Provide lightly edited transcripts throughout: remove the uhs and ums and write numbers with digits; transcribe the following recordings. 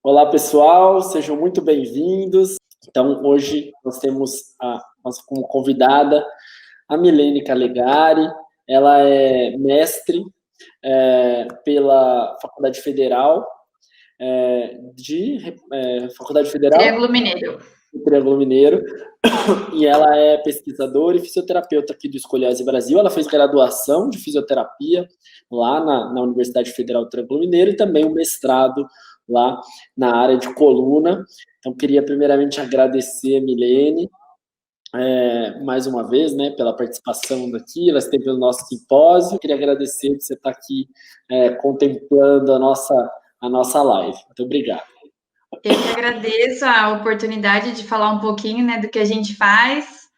Olá, pessoal, sejam muito bem-vindos. Então, hoje nós temos como convidada a Milene Calegari. Ela é mestre pela Faculdade Federal Faculdade Federal Triângulo Mineiro. do Triângulo Mineiro, e ela é pesquisadora e fisioterapeuta aqui do Escoliose Brasil. Ela fez graduação de fisioterapia lá na Universidade Federal do Triângulo Mineiro e também um mestrado lá na área de coluna. Então, queria primeiramente agradecer a Milene mais uma vez, né, pela participação daqui. Ela esteve no nosso simpósio. Queria agradecer por você estar aqui contemplando a nossa live. Muito obrigado. Eu que agradeço a oportunidade de falar um pouquinho, né, do que a gente faz,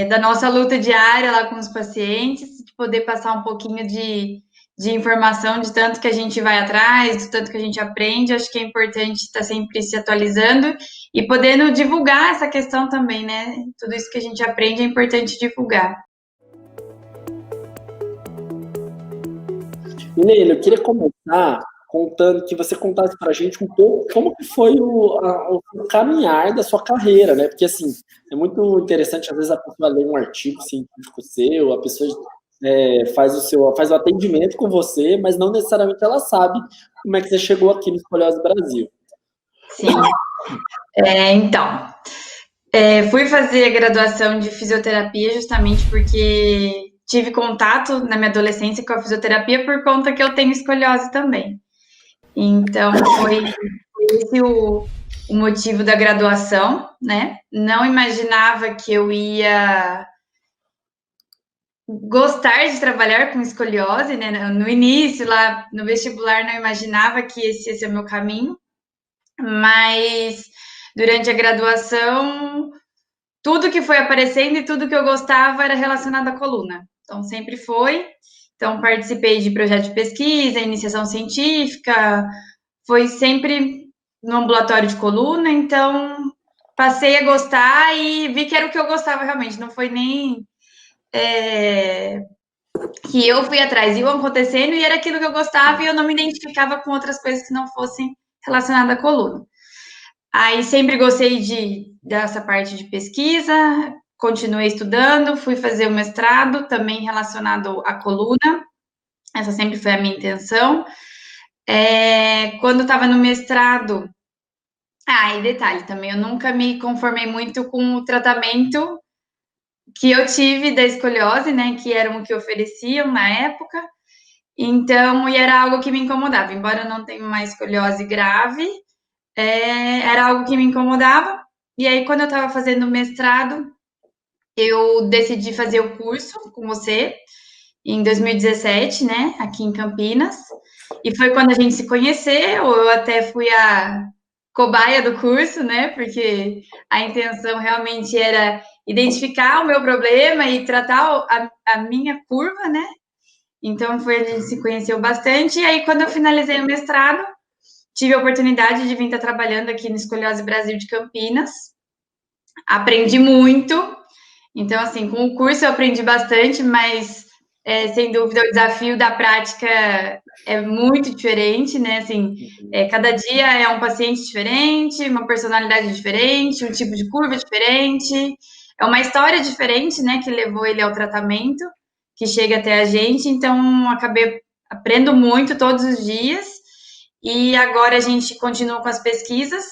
da nossa luta diária lá com os pacientes, de poder passar um pouquinho de informação de tanto que a gente vai atrás, de tanto que a gente aprende. Acho que é importante estar sempre se atualizando e podendo divulgar essa questão também, né? Tudo isso que a gente aprende é importante divulgar. Milene, eu queria começar contando que você contasse para a gente um pouco como que foi o caminhar da sua carreira, né? Porque, assim, é muito interessante, às vezes a pessoa lê um artigo científico seu, a pessoa faz o atendimento com você, mas não necessariamente ela sabe como é que você chegou aqui no Escoliose Brasil. Sim. Então, fui fazer a graduação de fisioterapia justamente porque tive contato na minha adolescência com a fisioterapia por conta que eu tenho escoliose também. Então, foi esse o motivo da graduação, né? Não imaginava que eu ia gostar de trabalhar com escoliose, né? No início, lá no vestibular, não imaginava que esse ia ser o meu caminho, mas durante a graduação, tudo que foi aparecendo e tudo que eu gostava era relacionado à coluna. Então, sempre foi. Então, participei de projeto de pesquisa, iniciação científica, foi sempre no ambulatório de coluna, então passei a gostar e vi que era o que eu gostava realmente, não foi nem que eu fui atrás, iam acontecendo e era aquilo que eu gostava e eu não me identificava com outras coisas que não fossem relacionadas à coluna. Aí sempre gostei dessa parte de pesquisa, continuei estudando, fui fazer o mestrado também relacionado à coluna, essa sempre foi a minha intenção. Quando estava no mestrado, e detalhe também, eu nunca me conformei muito com o tratamento que eu tive da escoliose, né, que era o que ofereciam na época, então, e era algo que me incomodava, embora eu não tenha uma escoliose grave, era algo que me incomodava, e aí quando eu estava fazendo o mestrado, eu decidi fazer o curso com você, em 2017, né, aqui em Campinas, e foi quando a gente se conheceu, eu até fui a cobaia do curso, né, porque a intenção realmente era identificar o meu problema e tratar a minha curva, né, então foi, a gente se conheceu bastante, e aí quando eu finalizei o mestrado, tive a oportunidade de vir estar trabalhando aqui no Escoliose Brasil de Campinas, aprendi muito, então assim, com o curso eu aprendi bastante, mas sem dúvida o desafio da prática é muito diferente, né, assim, cada dia é um paciente diferente, uma personalidade diferente, um tipo de curva diferente, é uma história diferente, né, que levou ele ao tratamento, que chega até a gente, então acabei aprendo muito todos os dias, e agora a gente continua com as pesquisas,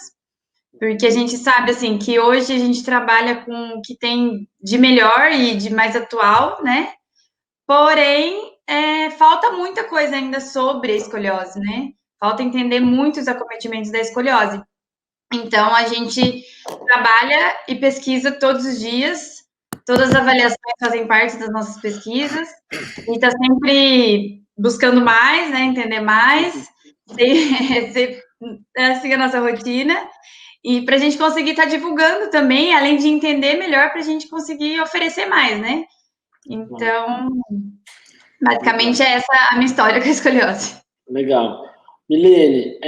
porque a gente sabe, assim, que hoje a gente trabalha com o que tem de melhor e de mais atual, né? Porém, falta muita coisa ainda sobre a escoliose, né? Falta entender muito os acometimentos da escoliose. Então, a gente trabalha e pesquisa todos os dias, todas as avaliações fazem parte das nossas pesquisas, e está sempre buscando mais, né? Entender mais, assim a nossa rotina, e para a gente conseguir estar divulgando também, além de entender melhor, para a gente conseguir oferecer mais, né? Então, basicamente é essa a minha história com a escoliose. Legal. Milene,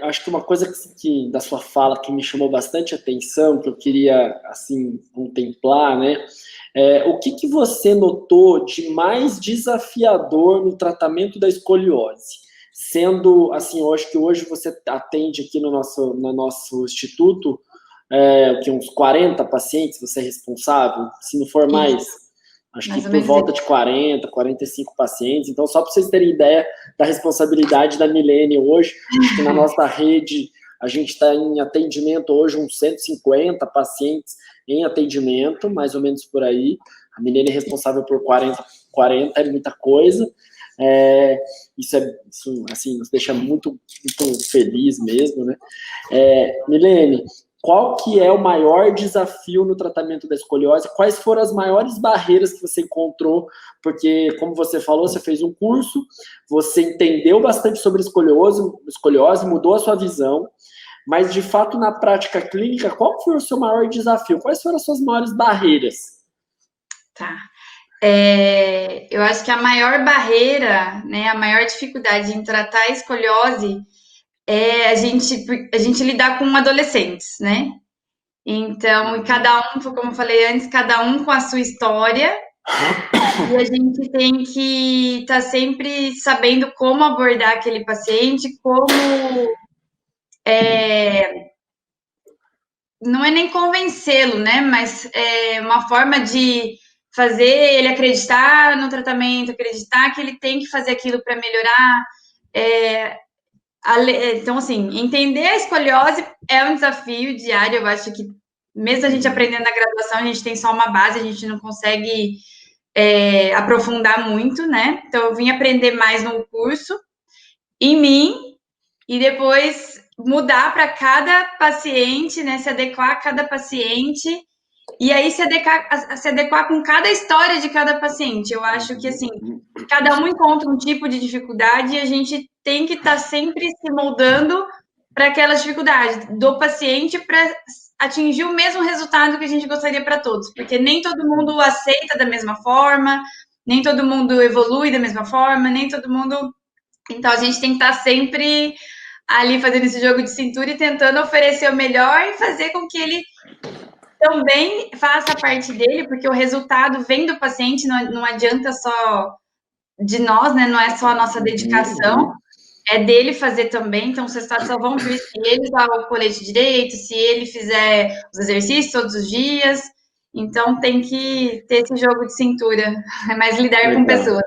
acho que uma coisa que da sua fala que me chamou bastante atenção, que eu queria, assim, contemplar, né? O que você notou de mais desafiador no tratamento da escoliose? sendo, assim, eu acho que hoje você atende aqui no nosso instituto, que uns 40 pacientes, você é responsável, se não for mais, acho que por volta de 40, 45 pacientes. Então, só para vocês terem ideia da responsabilidade da Milene hoje, acho que na nossa rede a gente está em atendimento hoje, uns 150 pacientes em atendimento, mais ou menos por aí. A Milene é responsável por 40 é muita coisa. Isso assim, nos deixa muito, muito feliz mesmo, né? Milene, qual que é o maior desafio no tratamento da escoliose? Quais foram as maiores barreiras que você encontrou? Porque, como você falou, você fez um curso, você entendeu bastante sobre escoliose, mudou a sua visão, mas, de fato, na prática clínica, qual foi o seu maior desafio? Quais foram as suas maiores barreiras? Tá. Eu acho que a maior barreira, né, a maior dificuldade em tratar a escoliose é a gente lidar com adolescentes, né? Então, cada um, como eu falei antes, cada um com a sua história, e a gente tem que estar sempre sabendo como abordar aquele paciente, não é nem convencê-lo, né? Mas é uma forma de fazer ele acreditar no tratamento, acreditar que ele tem que fazer aquilo para melhorar. Então, assim, entender a escoliose é um desafio diário. Eu acho que, mesmo a gente aprendendo na graduação, a gente tem só uma base, a gente não consegue aprofundar muito, né? Então, eu vim aprender mais no curso, em mim, e depois mudar para cada paciente, né? Se adequar a cada paciente, e aí se adequar com cada história de cada paciente. Eu acho que, assim, cada um encontra um tipo de dificuldade e a gente tem que estar sempre se moldando para aquelas dificuldades do paciente para atingir o mesmo resultado que a gente gostaria para todos, porque nem todo mundo aceita da mesma forma, nem todo mundo evolui da mesma forma, nem todo mundo... Então, a gente tem que estar sempre ali fazendo esse jogo de cintura e tentando oferecer o melhor e fazer com que ele também faça a parte dele, porque o resultado vem do paciente, não adianta só de nós, né? Não é só a nossa dedicação, é dele fazer também. Então, os resultados só vão vir se ele usar o colete direito, se ele fizer os exercícios todos os dias. Então, tem que ter esse jogo de cintura, mas lidar com pessoas.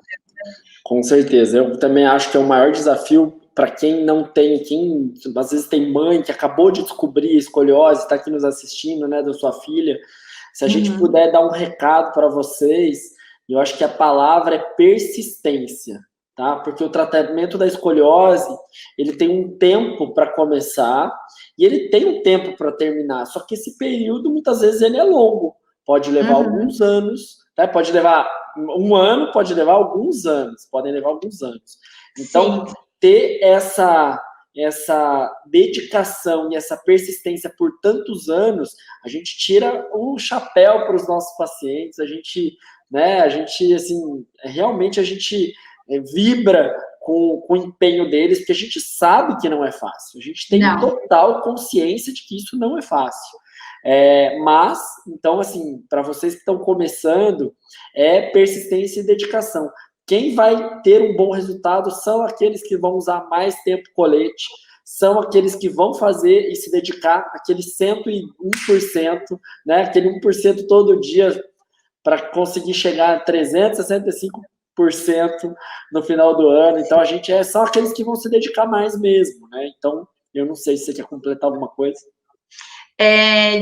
Com certeza. Eu também acho que é o maior desafio para quem não tem, quem às vezes tem mãe que acabou de descobrir a escoliose, está aqui nos assistindo, né, da sua filha. Se a gente puder dar um recado para vocês, eu acho que a palavra é persistência, tá? Porque o tratamento da escoliose, ele tem um tempo para começar e ele tem um tempo para terminar. Só que esse período, muitas vezes, ele é longo. Pode levar alguns anos, né? Pode levar um ano, pode levar alguns anos, podem levar alguns anos. Então, ter essa dedicação e essa persistência por tantos anos, a gente tira o chapéu para os nossos pacientes, a gente, assim, realmente a gente vibra com o empenho deles, porque a gente sabe que não é fácil, a gente tem total consciência de que isso não é fácil. Mas, então, assim, para vocês que estão começando, persistência e dedicação. Quem vai ter um bom resultado são aqueles que vão usar mais tempo colete, são aqueles que vão fazer e se dedicar aquele 101%, né? Aquele 1% todo dia para conseguir chegar a 365% no final do ano. Então, são aqueles que vão se dedicar mais mesmo, né? Então, eu não sei se você quer completar alguma coisa.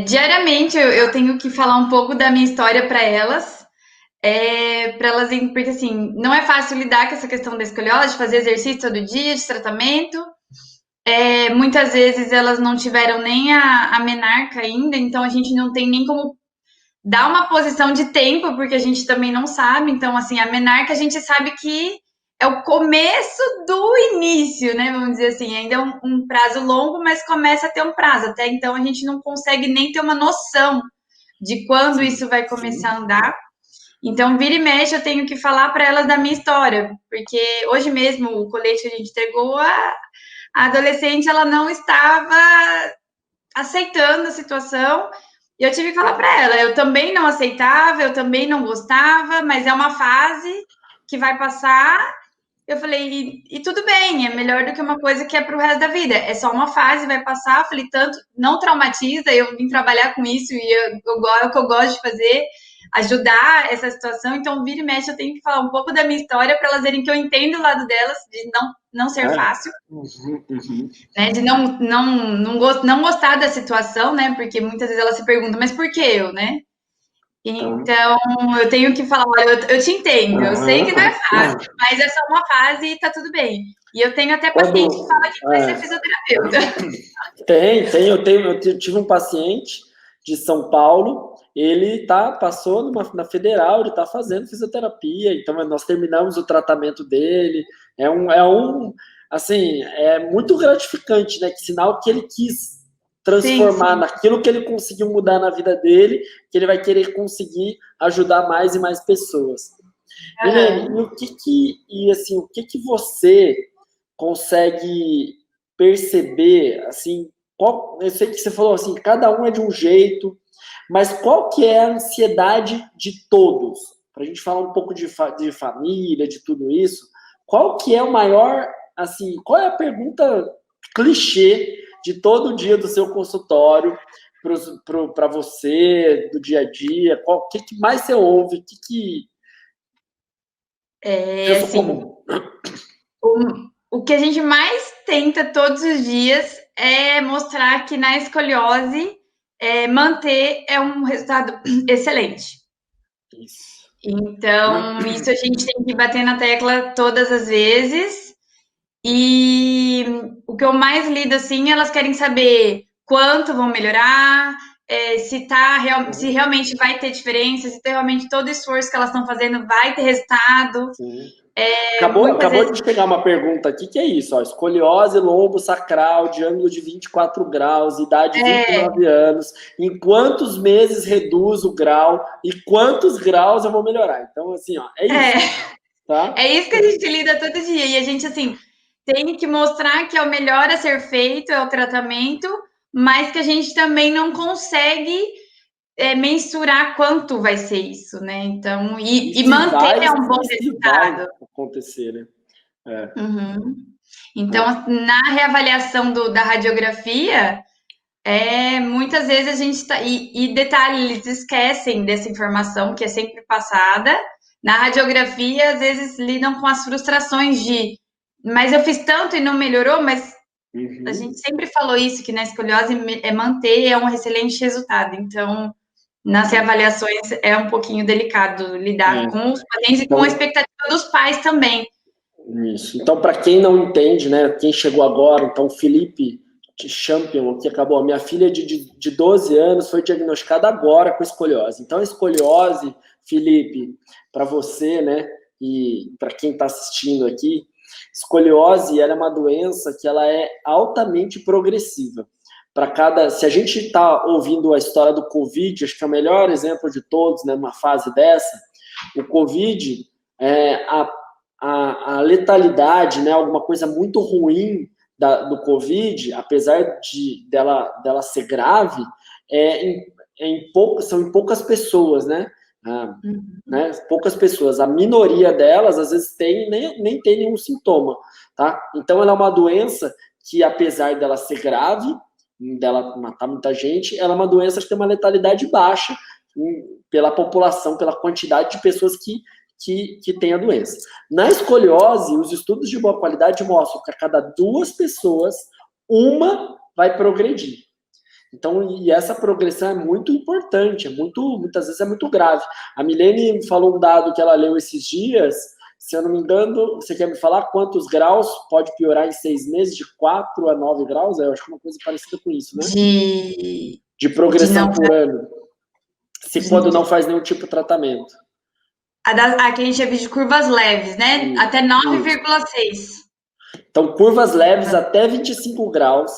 Diariamente eu tenho que falar um pouco da minha história para elas, porque assim, não é fácil lidar com essa questão da escoliose, de fazer exercício todo dia, de tratamento. Muitas vezes elas não tiveram nem a menarca ainda, então a gente não tem nem como dar uma posição de tempo, porque a gente também não sabe. Então, assim, a menarca a gente sabe que é o começo do início, né? Vamos dizer assim, ainda é um prazo longo, mas começa a ter um prazo. Até então a gente não consegue nem ter uma noção de quando isso vai começar a andar. Então, vira e mexe, eu tenho que falar para elas da minha história, porque hoje mesmo o colete que a gente entregou, a adolescente ela não estava aceitando a situação. E eu tive que falar para ela, eu também não aceitava, eu também não gostava, mas é uma fase que vai passar Eu falei, e tudo bem, é melhor do que uma coisa que é pro resto da vida. É só uma fase, vai passar. Eu falei, tanto, não traumatiza, eu vim trabalhar com isso e é o que eu gosto de fazer, ajudar essa situação. Então, vira e mexe, eu tenho que falar um pouco da minha história para elas verem que eu entendo o lado delas, de não ser fácil, né? De não gostar da situação, né? Porque muitas vezes elas se perguntam, mas por que eu, né? Então, eu tenho que falar, olha, eu te entendo, eu sei que não é fácil, mas é só uma fase e tá tudo bem. E eu tenho até paciente que fala que vai ser fisioterapeuta. Eu tive um paciente de São Paulo, ele passou na federal, ele está fazendo fisioterapia, então nós terminamos o tratamento dele, assim, é muito gratificante, né, que sinal que ele quis transformar sim. Naquilo que ele conseguiu mudar na vida dele, que ele vai querer conseguir ajudar mais e mais pessoas. Milene, o que você consegue perceber, assim, eu sei que você falou assim, cada um é de um jeito, mas qual que é a ansiedade de todos? Para a gente falar um pouco de família, de tudo isso, qual que é o maior, assim, qual é a pergunta clichê de todo dia do seu consultório para você, do dia a dia? O que mais você ouve? O que a gente mais tenta todos os dias é mostrar que na escoliose manter é um resultado excelente. Isso. Então, isso a gente tem que bater na tecla todas as vezes. E o que eu mais lido, assim, elas querem saber quanto vão melhorar, se realmente vai ter diferença, se realmente todo esforço que elas estão fazendo vai ter resultado. Acabou de pegar uma pergunta aqui, que é isso, ó, escoliose lombo sacral de ângulo de 24 graus, idade 29 anos, em quantos meses reduz o grau e quantos graus eu vou melhorar? Então, assim, ó, é isso. Tá? É isso que a gente lida todo dia, e a gente, assim, tem que mostrar que é o melhor a ser feito, é o tratamento, mas que a gente também não consegue mensurar quanto vai ser isso, né? Então, e manter um bom resultado. Vai acontecer, né? Então, na reavaliação da radiografia, muitas vezes a gente está. E detalhe, eles esquecem dessa informação que é sempre passada. Na radiografia, às vezes lidam com as frustrações mas eu fiz tanto e não melhorou, mas a gente sempre falou isso, que na escoliose manter é um excelente resultado. Então, nas reavaliações é um pouquinho delicado lidar com os pacientes e com a expectativa dos pais também. Isso. Então, para quem não entende, né, quem chegou agora, então, Felipe Champion, que acabou, a minha filha de 12 anos foi diagnosticada agora com escoliose. Então, a escoliose, Felipe, para você, né, e para quem está assistindo aqui, escoliose ela é uma doença que ela é altamente progressiva. Se a gente está ouvindo a história do Covid, acho que é o melhor exemplo de todos, né, numa fase dessa, o Covid, a letalidade, né, alguma coisa muito ruim do Covid, apesar dela ser grave, são em poucas pessoas, né? Poucas pessoas. A minoria delas, às vezes, nem tem nenhum sintoma, tá? Então, ela é uma doença que, apesar dela ser grave, dela matar muita gente, ela é uma doença que tem uma letalidade baixa pela população, pela quantidade de pessoas que tem a doença. Na escoliose, os estudos de boa qualidade mostram que a cada 2 pessoas, uma vai progredir. Então, e essa progressão é muito importante, muitas vezes é muito grave. A Milene falou um dado que ela leu esses dias, se eu não me engano, você quer me falar quantos graus pode piorar em 6 meses, de 4 a 9 graus? Eu acho que é uma coisa parecida com isso, né? De progressão por ano. Quando não faz nenhum tipo de tratamento. A que a gente já viu de curvas leves, né? Até 9,6. Então, curvas leves até 25 graus,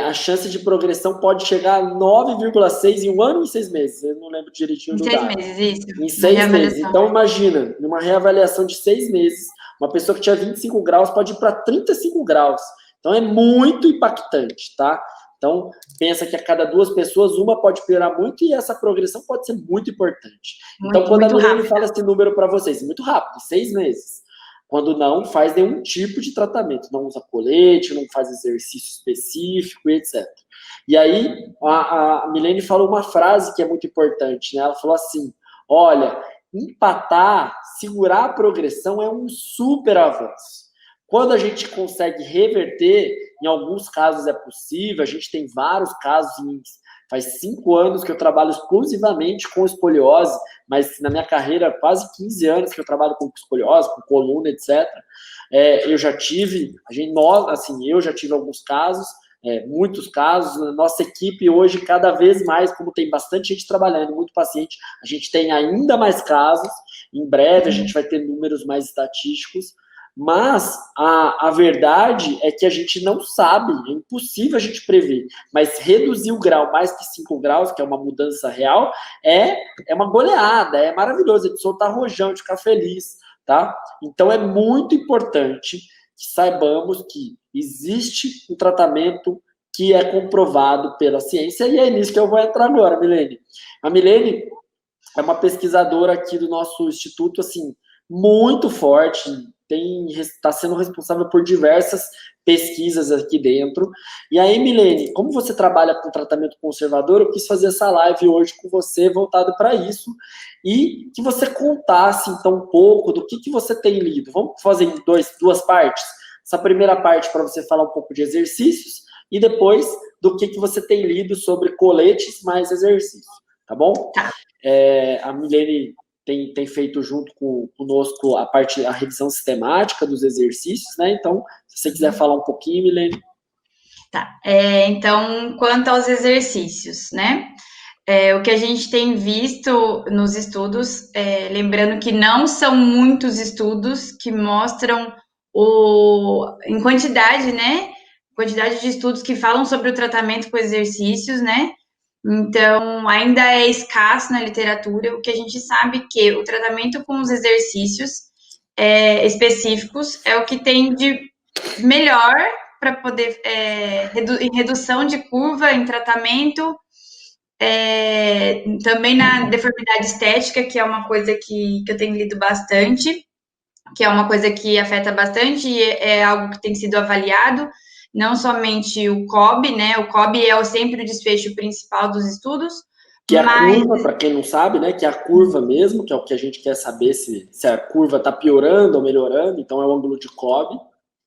a chance de progressão pode chegar a 9,6 em 1 ano e 6 meses. Eu não lembro direitinho do dado. Em 6 meses, isso. Em 6 meses. Então, imagina, numa reavaliação de 6 meses, uma pessoa que tinha 25 graus pode ir para 35 graus. Então, é muito impactante, tá? Então, pensa que a cada 2 pessoas, uma pode piorar muito e essa progressão pode ser muito importante. Então, quando a Milene fala esse número para vocês, muito rápido, 6 meses. Quando não faz nenhum tipo de tratamento, não usa colete, não faz exercício específico, etc. E aí, a Milene falou uma frase que é muito importante, né? Ela falou assim, olha, empatar, segurar a progressão é um super avanço. Quando a gente consegue reverter, em alguns casos é possível, a gente tem vários casos, faz 5 anos que eu trabalho exclusivamente com escoliose, mas na minha carreira, quase 15 anos que eu trabalho com escoliose, com coluna, etc. Eu já tive, eu já tive alguns casos, muitos casos, na nossa equipe hoje, cada vez mais, como tem bastante gente trabalhando, muito paciente, a gente tem ainda mais casos, em breve a gente vai ter números mais estatísticos, mas a verdade é que a gente não sabe, é impossível a gente prever, mas reduzir o grau mais que 5 graus, que é uma mudança real, é uma goleada, é maravilhoso, é de soltar rojão, de ficar feliz, tá? Então é muito importante que saibamos que existe um tratamento que é comprovado pela ciência, e é nisso que eu vou entrar agora, Milene. A Milene é uma pesquisadora aqui do nosso instituto, assim, muito forte, está sendo responsável por diversas pesquisas aqui dentro. E aí, Milene, como você trabalha com tratamento conservador, eu quis fazer essa live hoje com você, voltado para isso, e que você contasse, então, um pouco do que você tem lido. Vamos fazer em duas partes? Essa primeira parte para você falar um pouco de exercícios, e depois do que você tem lido sobre coletes mais exercícios, tá bom? Tá. A Milene tem feito junto conosco a revisão sistemática dos exercícios, né? Então, se você quiser falar um pouquinho, Milene. Tá. Então, quanto aos exercícios, né? O que a gente tem visto nos estudos, lembrando que não são muitos estudos que mostram em quantidade, né? Quantidade de estudos que falam sobre o tratamento com exercícios, né? Então, ainda é escasso na literatura. O que a gente sabe é que o tratamento com os exercícios específicos é o que tem de melhor para poder em redução de curva, em tratamento, também na deformidade estética, que é uma coisa que eu tenho lido bastante, que é uma coisa que afeta bastante e é algo que tem sido avaliado. Não somente o COB, né? O COB é sempre o desfecho principal dos estudos. Que é a curva, para quem não sabe, né? Que é a curva mesmo, que é o que a gente quer saber se a curva está piorando ou melhorando, então é o ângulo de COB.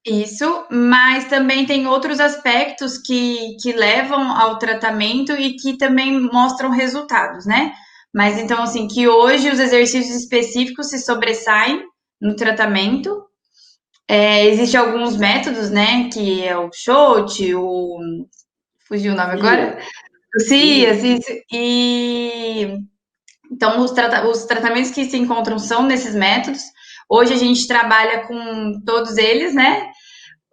Isso, mas também tem outros aspectos que levam ao tratamento e que também mostram resultados, né? Mas então, assim, que hoje os exercícios específicos se sobressaem no tratamento. Existem alguns métodos, né? Que é o SHOT, fugiu o nome agora? O CIAS, e então os tratamentos que se encontram são nesses métodos. Hoje a gente trabalha com todos eles, né?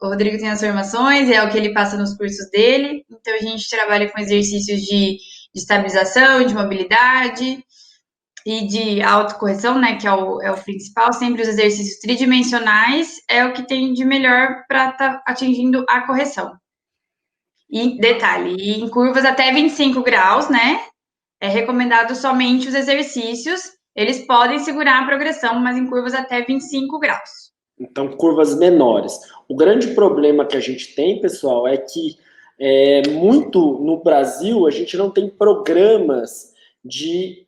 O Rodrigo tem as formações, é o que ele passa nos cursos dele. Então, a gente trabalha com exercícios de estabilização, de mobilidade e de autocorreção, né, que é o principal. Sempre os exercícios tridimensionais é o que tem de melhor para estar atingindo a correção. E, detalhe, em curvas até 25 graus, né, é recomendado somente os exercícios. Eles podem segurar a progressão, mas em curvas até 25 graus. Então, curvas menores. O grande problema que a gente tem, pessoal, é que muito no Brasil a gente não tem programas de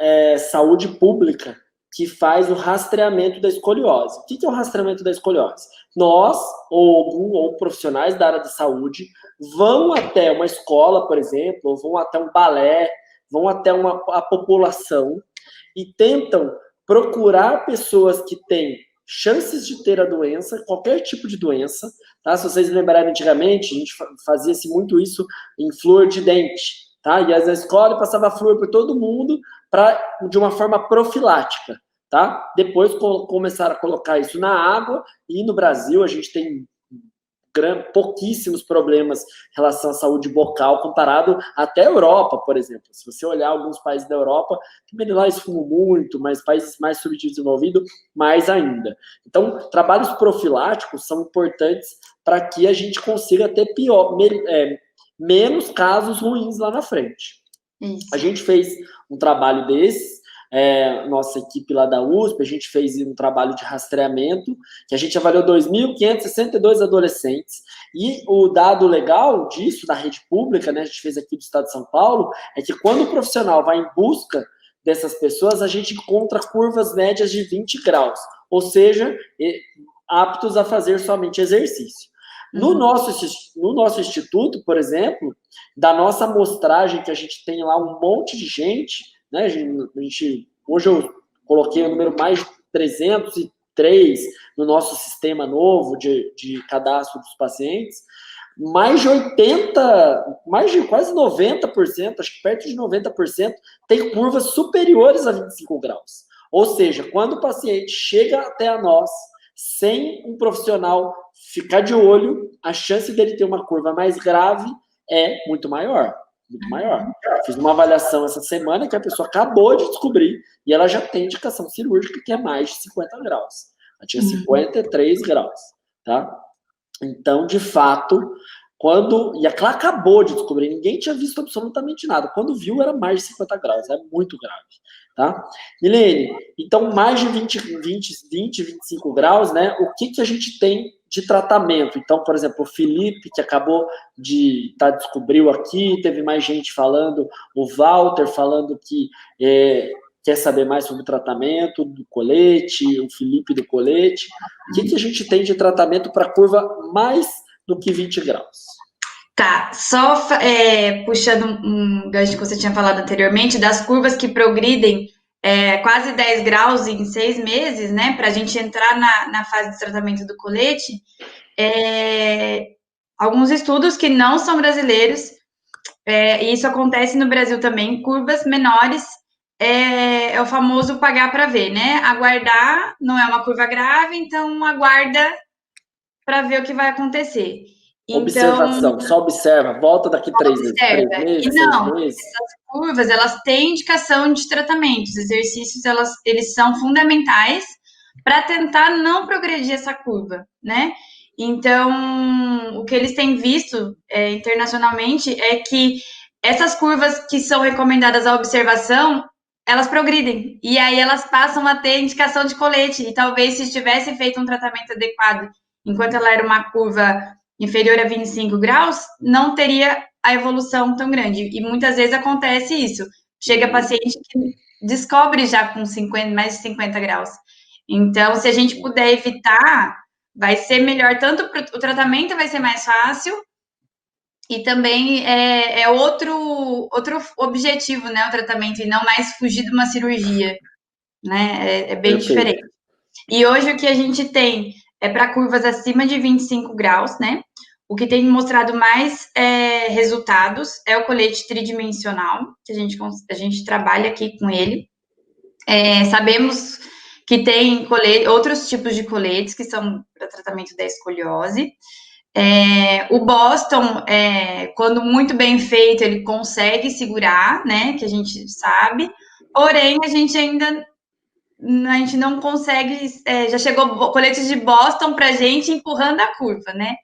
saúde pública que faz o rastreamento da escoliose. O que é o rastreamento da escoliose? Nós, ou profissionais da área de saúde, vão até uma escola, por exemplo, ou vão até um balé, vão até a população e tentam procurar pessoas que têm chances de ter a doença, qualquer tipo de doença, tá? Se vocês lembrarem antigamente, a gente fazia-se muito isso em flúor de dente, tá? E as escolas passavam flúor por todo mundo de uma forma profilática, tá? Depois começaram a colocar isso na água e no Brasil a gente tem pouquíssimos problemas em relação à saúde bucal comparado até a Europa, por exemplo. Se você olhar alguns países da Europa, também lá eles fumam muito, mas países mais subdesenvolvidos, mais ainda. Então, trabalhos profiláticos são importantes para que a gente consiga ter menos casos ruins lá na frente. Isso. A gente fez um trabalho desses, nossa equipe lá da USP, a gente fez um trabalho de rastreamento, que a gente avaliou 2.562 adolescentes, e o dado legal disso, da rede pública, né, a gente fez aqui do estado de São Paulo, é que quando o profissional vai em busca dessas pessoas, a gente encontra curvas médias de 20 graus, ou seja, aptos a fazer somente exercício. No nosso instituto, por exemplo, da nossa amostragem, que a gente tem lá um monte de gente, né? Hoje eu coloquei o número mais de 303 no nosso sistema novo de cadastro dos pacientes, mais de quase 90%, acho que perto de 90%, tem curvas superiores a 25 graus. Ou seja, quando o paciente chega até a nós, sem um profissional ficar de olho, a chance dele ter uma curva mais grave é muito maior. Muito maior. Fiz uma avaliação essa semana que a pessoa acabou de descobrir e ela já tem indicação cirúrgica que é mais de 50 graus. Ela tinha 53 graus, tá? Então, de fato, e ela acabou de descobrir, ninguém tinha visto absolutamente nada. Quando viu, era mais de 50 graus, é muito grave, tá? Milene, então, mais de 25 graus, né? O que a gente tem de tratamento? Então, por exemplo, o Felipe, que acabou de descobriu aqui, teve mais gente falando, o Walter falando que quer saber mais sobre o tratamento do colete, o Felipe do colete. O que a gente tem de tratamento para curva mais do que 20 graus? Tá, só puxando um gancho que você tinha falado anteriormente, das curvas que progridem quase 10 graus em 6 meses, né, para a gente entrar na fase de tratamento do colete, alguns estudos que não são brasileiros, e isso acontece no Brasil também, curvas menores, é o famoso pagar para ver, né, aguardar, não é uma curva grave, então aguarda para ver o que vai acontecer. Observação, só observa, volta daqui 3 meses, 3 meses, e não, 6 meses. Essas curvas, elas têm indicação de tratamento, os exercícios, eles são fundamentais para tentar não progredir essa curva, né? Então, o que eles têm visto internacionalmente é que essas curvas que são recomendadas à observação, elas progridem, e aí elas passam a ter indicação de colete, e talvez se tivesse feito um tratamento adequado, enquanto ela era uma curva inferior a 25 graus, não teria a evolução tão grande. E muitas vezes acontece isso. Chega paciente que descobre já com mais de 50 graus. Então, se a gente puder evitar, vai ser melhor. Tanto o tratamento vai ser mais fácil, e também é outro objetivo, né? O tratamento, e não mais fugir de uma cirurgia, né? É bem diferente. E hoje o que a gente tem é para curvas acima de 25 graus, né? O que tem mostrado mais resultados é o colete tridimensional, que a gente trabalha aqui com ele. Sabemos que tem outros tipos de coletes que são para tratamento da escoliose. O Boston, quando muito bem feito, ele consegue segurar, né? Que a gente sabe. Porém, a gente não consegue, já chegou coletes de Boston para a gente empurrando a curva, né?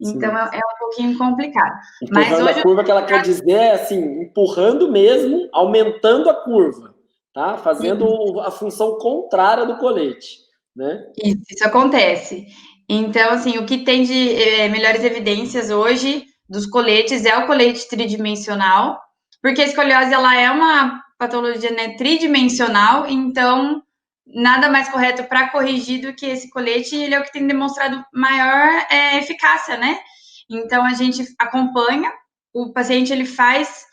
Então, é um pouquinho complicado. Empurrando mas hoje, a curva que ela quer dizer é assim, empurrando mesmo, aumentando a curva, tá? Fazendo a função contrária do colete, né? Isso acontece. Então, assim, o que tem de melhores evidências hoje dos coletes é o colete tridimensional, porque a escoliose, ela é uma patologia, né, tridimensional, então nada mais correto para corrigir do que esse colete, ele é o que tem demonstrado maior eficácia, né? Então, a gente acompanha, o paciente, ele faz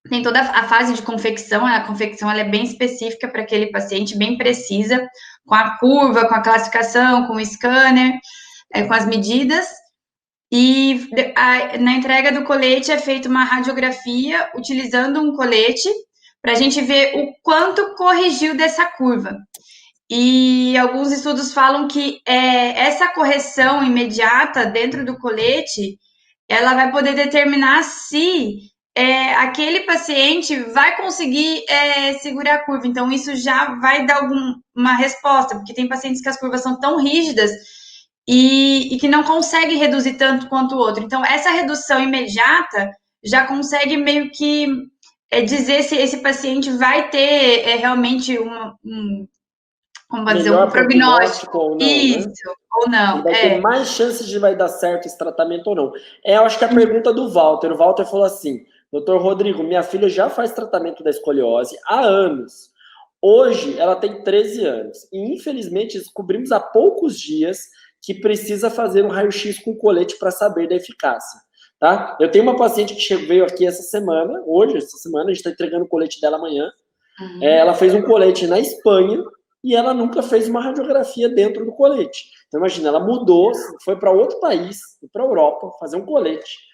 tem toda a fase de confecção, a confecção ela é bem específica para aquele paciente, bem precisa, com a curva, com a classificação, com o scanner, com as medidas, e na entrega do colete é feita uma radiografia utilizando um colete, para a gente ver o quanto corrigiu dessa curva. E alguns estudos falam que essa correção imediata dentro do colete, ela vai poder determinar se aquele paciente vai conseguir segurar a curva. Então, isso já vai dar uma resposta, porque tem pacientes que as curvas são tão rígidas e que não conseguem reduzir tanto quanto o outro. Então, essa redução imediata já consegue meio que dizer se esse paciente vai ter realmente como pode dizer, um Melhor prognóstico, prognóstico ou não, isso, né? ou Ele não, vai ter mais chances de vai dar certo esse tratamento ou não. Eu acho que a pergunta do Walter. O Walter falou assim, doutor Rodrigo, minha filha já faz tratamento da escoliose há anos. Hoje, ela tem 13 anos. E, infelizmente, descobrimos há poucos dias que precisa fazer um raio-x com colete para saber da eficácia. Tá? Eu tenho uma paciente que veio aqui essa semana, essa semana, a gente está entregando o colete dela amanhã. Ela fez um colete na Espanha e ela nunca fez uma radiografia dentro do colete. Então, imagina, ela mudou, foi para outro país, para a Europa, fazer um colete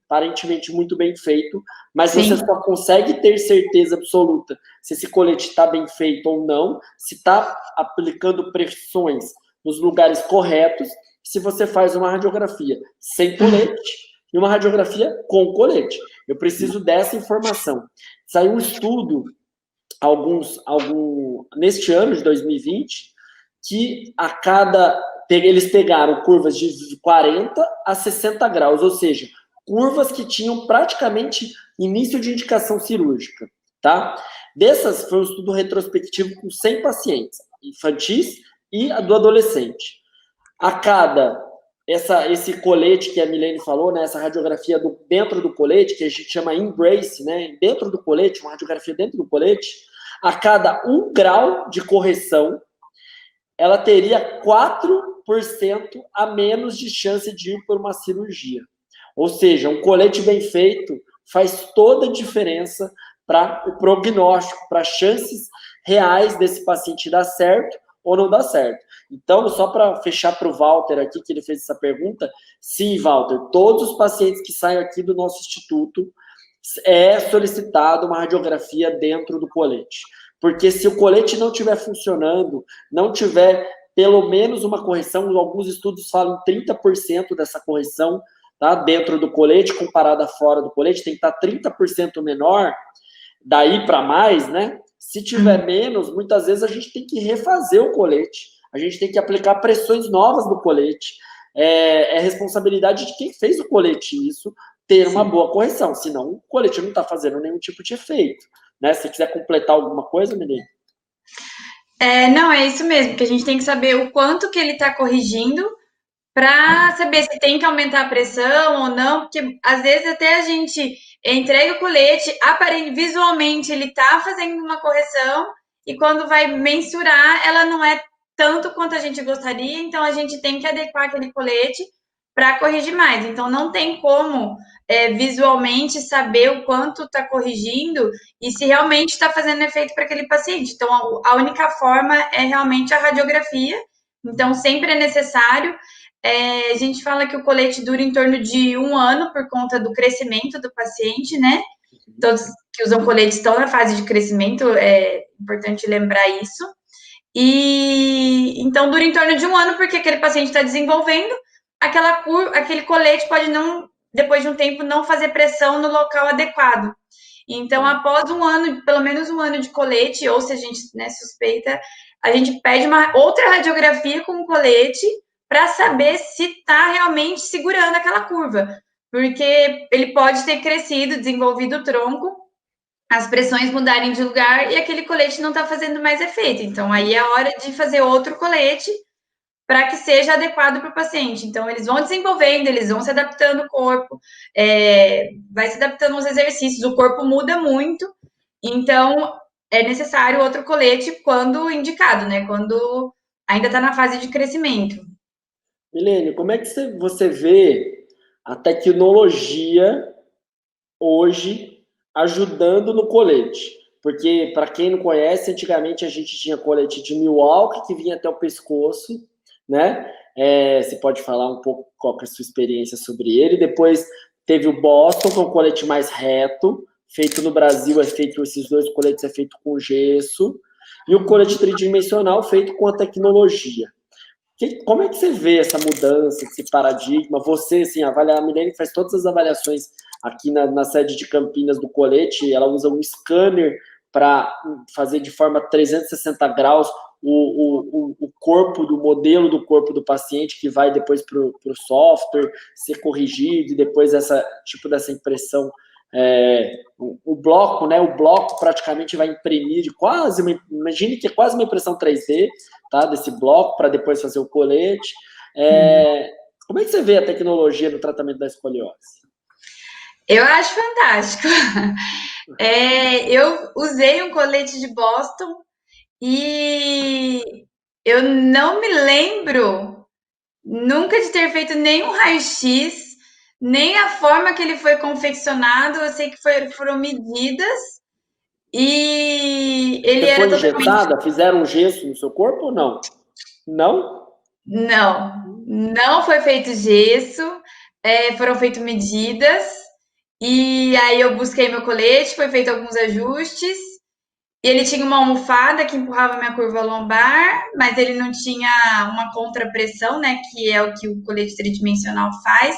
aparentemente muito bem feito, mas Sim. você só consegue ter certeza absoluta se esse colete está bem feito ou não, se está aplicando pressões nos lugares corretos, se você faz uma radiografia sem colete e uma radiografia com colete. Eu preciso dessa informação. Saiu um estudo neste ano de 2020, que eles pegaram curvas de 40 a 60 graus, ou seja, curvas que tinham praticamente início de indicação cirúrgica, tá? Dessas, foi um estudo retrospectivo com 100 pacientes, infantis e do adolescente. Esse colete que a Milene falou, né, essa radiografia dentro do colete, que a gente chama Embrace, né, dentro do colete, uma radiografia dentro do colete, a cada 1 grau de correção, ela teria 4% a menos de chance de ir por uma cirurgia. Ou seja, um colete bem feito faz toda a diferença para o prognóstico, para as chances reais desse paciente dar certo ou não dar certo. Então, só para fechar para o Walter aqui, que ele fez essa pergunta, sim, Walter, todos os pacientes que saem aqui do nosso instituto é solicitado uma radiografia dentro do colete. Porque se o colete não estiver funcionando, não tiver pelo menos uma correção, alguns estudos falam 30% dessa correção, tá, dentro do colete, comparada fora do colete, tem que estar 30% menor, daí para mais, né? Se tiver menos, muitas vezes a gente tem que refazer o colete, a gente tem que aplicar pressões novas no colete. É responsabilidade de quem fez o colete isso, ter uma boa correção, senão o colete não está fazendo nenhum tipo de efeito. Né? Se quiser completar alguma coisa, menino. Não, é isso mesmo, que a gente tem que saber o quanto que ele está corrigindo para saber se tem que aumentar a pressão ou não, porque às vezes até a gente entrega o colete, visualmente ele está fazendo uma correção e quando vai mensurar, ela não é tanto quanto a gente gostaria, então a gente tem que adequar aquele colete para corrigir mais. Então não tem como visualmente saber o quanto está corrigindo e se realmente está fazendo efeito para aquele paciente. Então a única forma é realmente a radiografia. Então sempre é necessário. A gente fala que o colete dura em torno de 1 ano por conta do crescimento do paciente, né? Todos que usam colete estão na fase de crescimento, é importante lembrar isso. E então dura em torno de 1 ano, porque aquele paciente está desenvolvendo, aquele colete pode não, depois de um tempo, não fazer pressão no local adequado. Então, após 1 ano, pelo menos 1 ano de colete, ou se a gente suspeita, a gente pede uma outra radiografia com o colete para saber se está realmente segurando aquela curva. Porque ele pode ter crescido, desenvolvido o tronco, as pressões mudarem de lugar e aquele colete não está fazendo mais efeito. Então, aí é a hora de fazer outro colete para que seja adequado para o paciente. Então, eles vão desenvolvendo, eles vão se adaptando ao corpo, vai se adaptando aos exercícios, o corpo muda muito, então é necessário outro colete quando indicado, né? Quando ainda está na fase de crescimento. Milene, como é que você vê a tecnologia hoje ajudando no colete? Porque, para quem não conhece, antigamente a gente tinha colete de Milwaukee que vinha até o pescoço, né? Você pode falar um pouco qual que é a sua experiência sobre ele. Depois teve o Boston, que é um colete mais reto, feito no Brasil, esses dois coletes é feito com gesso, e o colete tridimensional feito com a tecnologia. Como é que você vê essa mudança, esse paradigma? Você, assim, a Milene faz todas as avaliações aqui na sede de Campinas do colete, ela usa um scanner para fazer de forma 360 graus o corpo do modelo do corpo do paciente, que vai depois para o software ser corrigido, e depois dessa impressão o bloco, né? O bloco praticamente vai imprimir imagine que é quase uma impressão 3D, tá? Desse bloco para depois fazer o colete. Como é que você vê a tecnologia no tratamento da escoliose? Eu acho fantástico. Eu usei um colete de Boston e eu não me lembro nunca de ter feito nenhum raio-x, nem a forma que ele foi confeccionado. Eu sei que foram medidas e ele Você era foi totalmente... injetada? Fizeram um gesso no seu corpo ou não? Não? Não foi feito gesso, foram feitas medidas, e aí eu busquei meu colete, foi feito alguns ajustes, e ele tinha uma almofada que empurrava minha curva lombar, mas ele não tinha uma contrapressão, né, que é o que o colete tridimensional faz.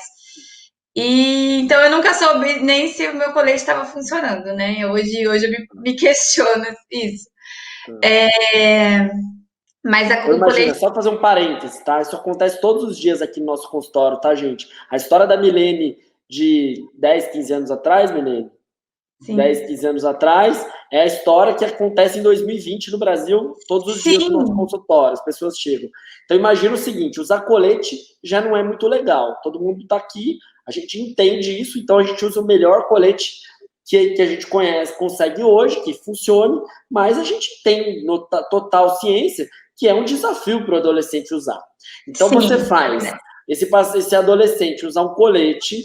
E então eu nunca soube nem se o meu colete estava funcionando, né? Hoje eu me questiono isso. Mas o Imagina, colete... só fazer um parênteses, tá? Isso acontece todos os dias aqui no nosso consultório, tá, gente? A história da Milene de 10, 15 anos atrás, Milene, Sim. 10, 15 anos atrás, é a história que acontece em 2020 no Brasil, todos os dias no nosso consultório, as pessoas chegam. Então, imagina o seguinte, usar colete já não é muito legal. Todo mundo tá aqui, a gente entende isso, então a gente usa o melhor colete que a gente consegue hoje, que funcione, mas a gente tem total ciência que é um desafio para o adolescente usar. Então, você faz esse adolescente usar um colete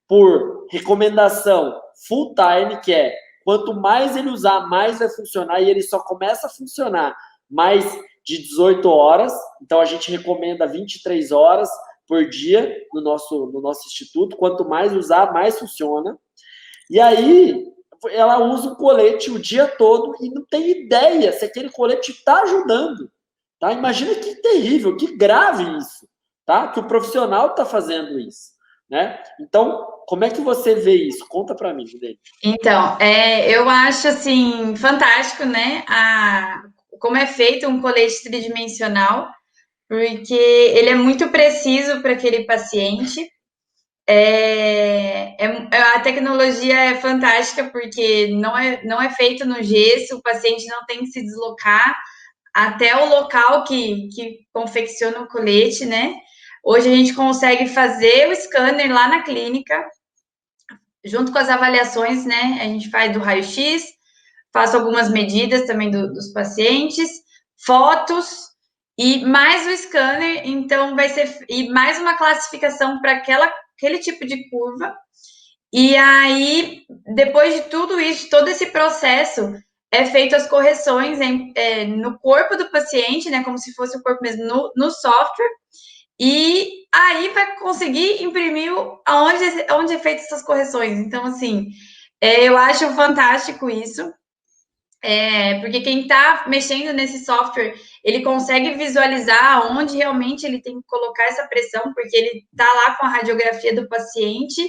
por recomendação full time, que é quanto mais ele usar, mais vai funcionar, e ele só começa a funcionar mais de 18 horas, então a gente recomenda 23 horas por dia no nosso instituto, quanto mais usar, mais funciona. E aí, ela usa o colete o dia todo e não tem ideia se aquele colete está ajudando. Tá? Imagina que terrível, que grave isso. Tá? Que o profissional está fazendo isso. Né? Então, como é que você vê isso? Conta para mim, Juliette. Então, eu acho, assim, fantástico, né? Como é feito um colete tridimensional, porque ele é muito preciso para aquele paciente. A tecnologia é fantástica porque não é feito no gesso, o paciente não tem que se deslocar até o local que confecciona o colete, né? Hoje a gente consegue fazer o scanner lá na clínica, junto com as avaliações, né? A gente faz do raio-x, faço algumas medidas também dos pacientes, fotos e mais o scanner, então vai ser e mais uma classificação para aquele tipo de curva. E aí, depois de tudo isso, todo esse processo, é feito as correções no corpo do paciente, né? Como se fosse o corpo mesmo no software. E aí vai conseguir imprimir onde é feito essas correções. Então, assim, eu acho fantástico isso. Porque quem está mexendo nesse software, ele consegue visualizar onde realmente ele tem que colocar essa pressão, porque ele está lá com a radiografia do paciente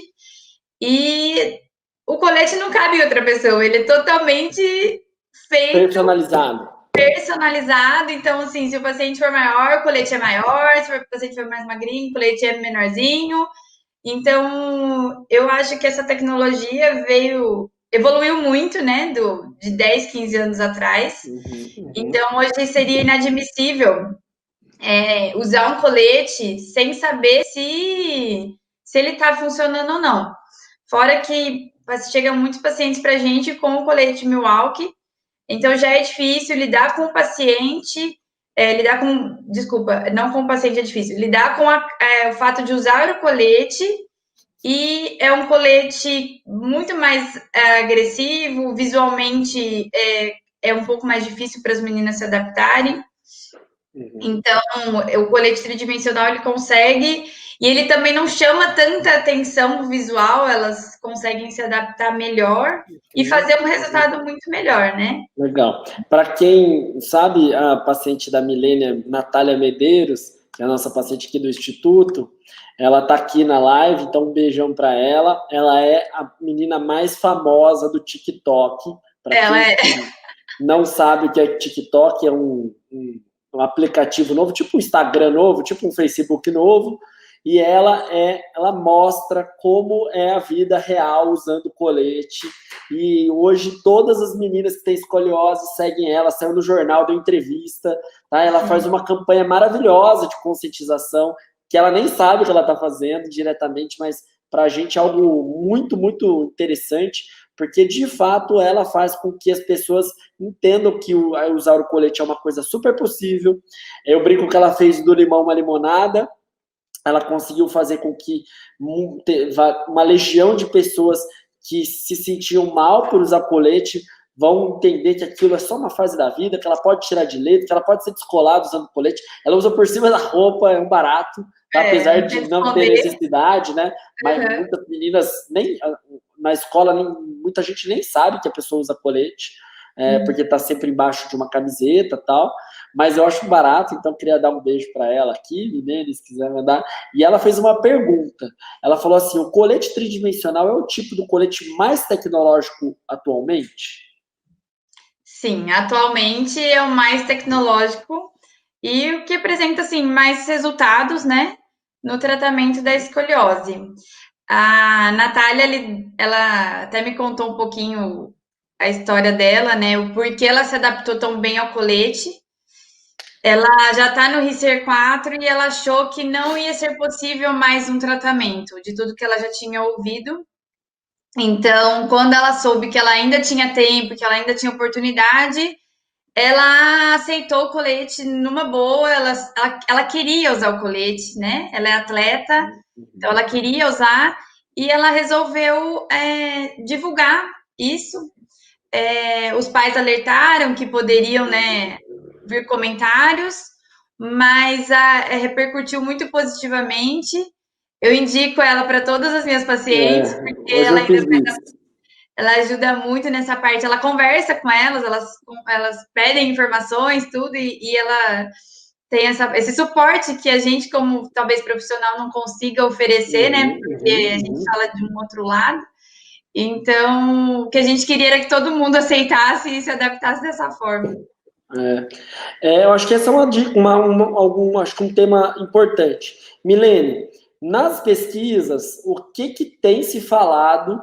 e o colete não cabe em outra pessoa, ele é totalmente feito personalizado. Então, assim, se o paciente for maior, o colete é maior, se o paciente for mais magrinho, o colete é menorzinho. Então, eu acho que essa tecnologia evoluiu muito, né, de 10, 15 anos atrás. Então, hoje seria inadmissível usar um colete sem saber se ele está funcionando ou não. Fora que chegam muitos pacientes para a gente com o colete Milwaukee, então já é difícil lidar com o paciente, não com o paciente é difícil, lidar com o fato de usar o colete, e é um colete muito mais agressivo, visualmente é um pouco mais difícil para as meninas se adaptarem. Então, o colete tridimensional, ele consegue, e ele também não chama tanta atenção visual, elas conseguem se adaptar melhor e fazer um resultado muito melhor, né? Legal. Para quem sabe, a paciente da Milênia, Natália Medeiros, que é a nossa paciente aqui do Instituto, ela está aqui na live, então um beijão para ela. Ela é a menina mais famosa do TikTok. Para quem não sabe o que é TikTok, é um aplicativo novo, tipo um Instagram novo, tipo um Facebook novo, e ela mostra como é a vida real usando colete. E hoje todas as meninas que têm escoliose seguem ela, saiu no jornal, deu entrevista, tá? Ela faz uma campanha maravilhosa de conscientização, que ela nem sabe o que ela está fazendo diretamente, mas para a gente é algo muito, muito interessante, porque de fato ela faz com que as pessoas entendam que usar o colete é uma coisa super possível. Eu brinco que ela fez do limão uma limonada, ela conseguiu fazer com que uma legião de pessoas que se sentiam mal por usar colete vão entender que aquilo é só uma fase da vida, que ela pode tirar de letra, que ela pode ser descolada usando colete. Ela usa por cima da roupa, é um barato, tá? Apesar de não ter necessidade, né? Mas muitas meninas, nem na escola, muita gente nem sabe que a pessoa usa colete, porque tá sempre embaixo de uma camiseta e tal. Mas eu acho barato, então queria dar um beijo para ela aqui, Milene, se quiser mandar. E ela fez uma pergunta. Ela falou assim: o colete tridimensional é o tipo do colete mais tecnológico atualmente? Sim, atualmente é o mais tecnológico e o que apresenta assim mais resultados, né, no tratamento da escoliose. A Natália, ela até me contou um pouquinho a história dela, né, o porquê ela se adaptou tão bem ao colete. Ela já está no RICER 4 e ela achou que não ia ser possível mais um tratamento, de tudo que ela já tinha ouvido. Então, quando ela soube que ela ainda tinha tempo, que ela ainda tinha oportunidade, ela aceitou o colete numa boa, ela queria usar o colete, né? Ela é atleta, então ela queria usar e ela resolveu divulgar isso. Os pais alertaram que poderiam, né, vir comentários, mas repercutiu muito positivamente. Eu indico ela para todas as minhas pacientes, porque Hoje eu fiz isso. ela ajuda muito nessa parte. Ela conversa com elas pedem informações, tudo, e ela tem esse suporte que a gente, como talvez profissional, não consiga oferecer, né? Porque a gente fala de um outro lado. Então, o que a gente queria era que todo mundo aceitasse e se adaptasse dessa forma. Eu acho que essa é uma dica, acho que um tema importante. Milene, nas pesquisas, o que tem se falado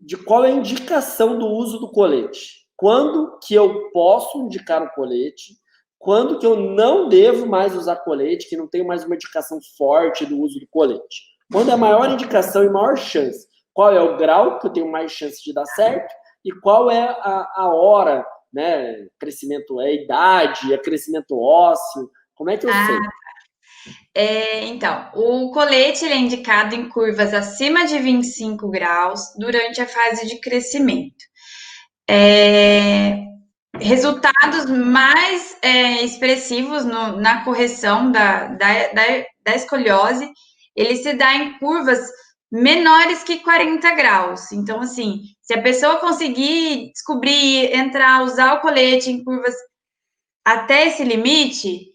de qual é a indicação do uso do colete? Quando que eu posso indicar o colete? Quando que eu não devo mais usar colete, que não tenho mais uma indicação forte do uso do colete? Quando é a maior indicação e maior chance? Qual é o grau que eu tenho mais chance de dar certo? E qual é a hora, né? Crescimento é idade, é crescimento ósseo? Como é que eu sei? Então, o colete ele é indicado em curvas acima de 25 graus durante a fase de crescimento. Resultados mais expressivos na correção da escoliose, ele se dá em curvas menores que 40 graus. Então, assim, se a pessoa conseguir descobrir, entrar, usar o colete em curvas até esse limite,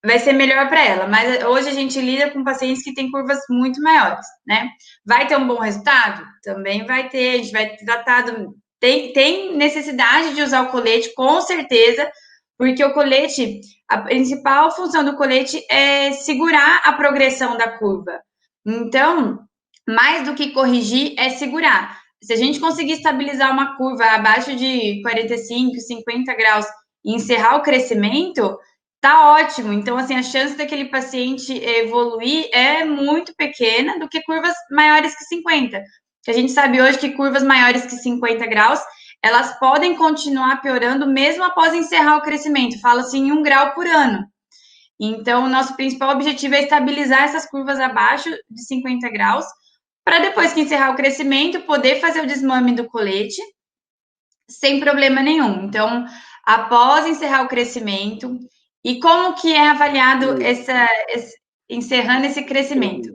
vai ser melhor para ela. Mas hoje a gente lida com pacientes que têm curvas muito maiores, né? Vai ter um bom resultado? Também vai ter, a gente vai tratar tem necessidade de usar o colete, com certeza, porque o colete, a principal função do colete é segurar a progressão da curva. Então, mais do que corrigir, é segurar. Se a gente conseguir estabilizar uma curva abaixo de 45, 50 graus e encerrar o crescimento, tá ótimo. Então, assim, a chance daquele paciente evoluir é muito pequena do que curvas maiores que 50. A gente sabe hoje que curvas maiores que 50 graus, elas podem continuar piorando mesmo após encerrar o crescimento. Fala-se em 1 grau por ano. Então, o nosso principal objetivo é estabilizar essas curvas abaixo de 50 graus, para depois que encerrar o crescimento, poder fazer o desmame do colete sem problema nenhum. Então, após encerrar o crescimento, e como que é avaliado encerrando esse crescimento?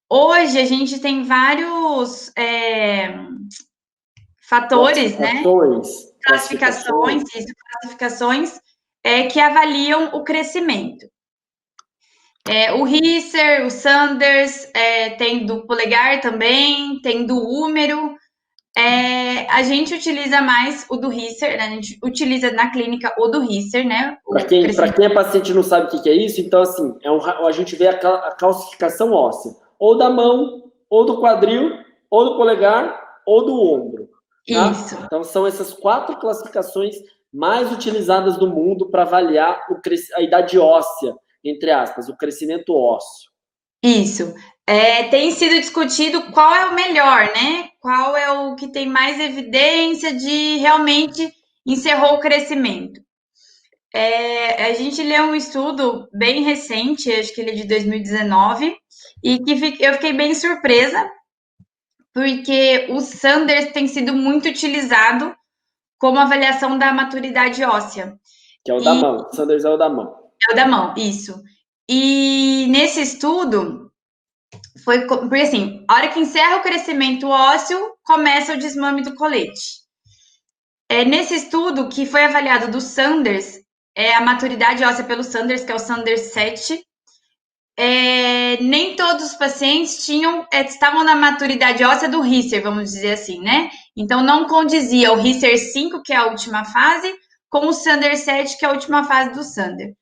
Hoje, a gente tem vários fatores, né? Classificações que avaliam o crescimento. O Risser, o Sanders, tem do polegar também, tem do húmero. A gente utiliza mais o do Risser, né? A gente utiliza na clínica o do Risser, né? Para quem é paciente e não sabe o que é isso, então, assim, a gente vê a calcificação óssea, ou da mão, ou do quadril, ou do polegar, ou do ombro. Tá? Isso. Então, são essas 4 classificações mais utilizadas do mundo para avaliar a idade óssea, entre aspas, o crescimento ósseo. Isso. Tem sido discutido qual é o melhor, né? Qual é o que tem mais evidência de realmente encerrou o crescimento. A gente leu um estudo bem recente, acho que ele é de 2019, e que eu fiquei bem surpresa, porque o Sanders tem sido muito utilizado como avaliação da maturidade óssea. Que é o da mão. Sanders é o da mão. É o da mão, isso. E nesse estudo, porque assim, a hora que encerra o crescimento ósseo, começa o desmame do colete. Nesse estudo, que foi avaliado do Sanders, a maturidade óssea pelo Sanders, que é o Sanders 7, nem todos os pacientes estavam na maturidade óssea do Risser, vamos dizer assim, né? Então, não condizia o Risser 5, que é a última fase, com o Sanders 7, que é a última fase do Sander.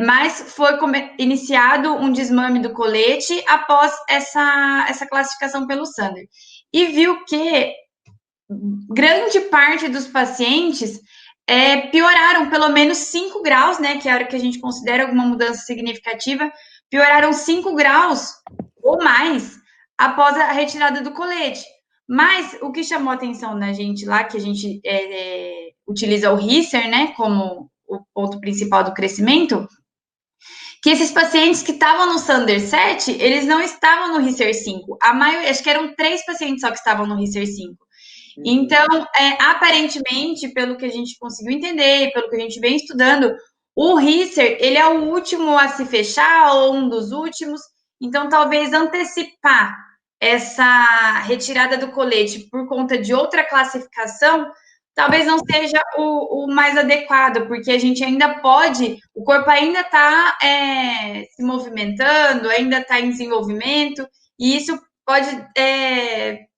Mas foi iniciado um desmame do colete após essa classificação pelo Sander. E viu que grande parte dos pacientes pioraram pelo menos 5 graus, né, que é a hora que a gente considera alguma mudança significativa, pioraram 5 graus ou mais após a retirada do colete. Mas o que chamou a atenção na gente lá, que a gente utiliza o Risser, né, como o ponto principal do crescimento, que esses pacientes que estavam no Sanders 7, eles não estavam no Risser 5. A maioria, acho que eram 3 pacientes só que estavam no Risser 5. Então, aparentemente, pelo que a gente conseguiu entender, pelo que a gente vem estudando, o Risser, ele é o último a se fechar, ou um dos últimos. Então, talvez antecipar essa retirada do colete por conta de outra classificação, talvez não seja o mais adequado, porque a gente ainda pode, o corpo ainda está se movimentando, ainda está em desenvolvimento, e isso pode